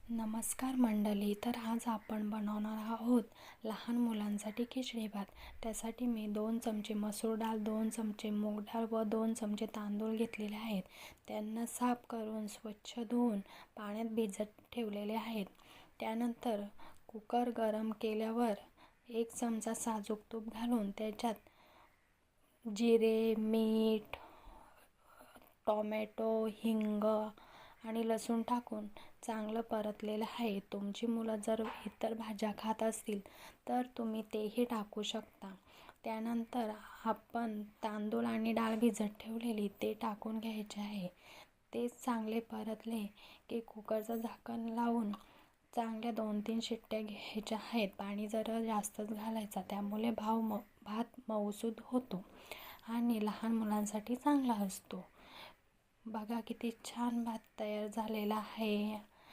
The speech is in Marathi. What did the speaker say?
नमस्कार मंडळी. तर आज आपण बनवणार आहोत लहान मुलांसाठी खिचडी भात. त्यासाठी मी 2 चमचे मसूर डाळ, 2 चमचे मूग डाळ व 2 चमचे तांदूळ घेतलेले आहेत. त्यांना साफ करून स्वच्छ धुवून पाण्यात भिजत ठेवलेले आहेत. त्यानंतर कुकर गरम केल्यावर 1 चमचा साजूक तूप घालून त्याच्यात जिरे, मीठ, टोमॅटो, हिंग आणि लसूण टाकून चांगलं परतलेलं आहे. तुमची मुलं जर इतर भाज्या खात असतील तर तुम्ही तेही टाकू शकता. त्यानंतर आपण तांदूळ आणि डाळ भिजत ठेवलेली ते टाकून घ्यायचे आहे. ते चांगले परतले की कुकरचं झाकण लावून चांगल्या 2-3 शिट्ट्या घ्यायच्या आहेत. पाणी जरा जास्तच घालायचा, त्यामुळे भात मऊसूद होतो आणि लहान मुलांसाठी चांगला असतो. बघा किती छान भात तयार झालेला आहे.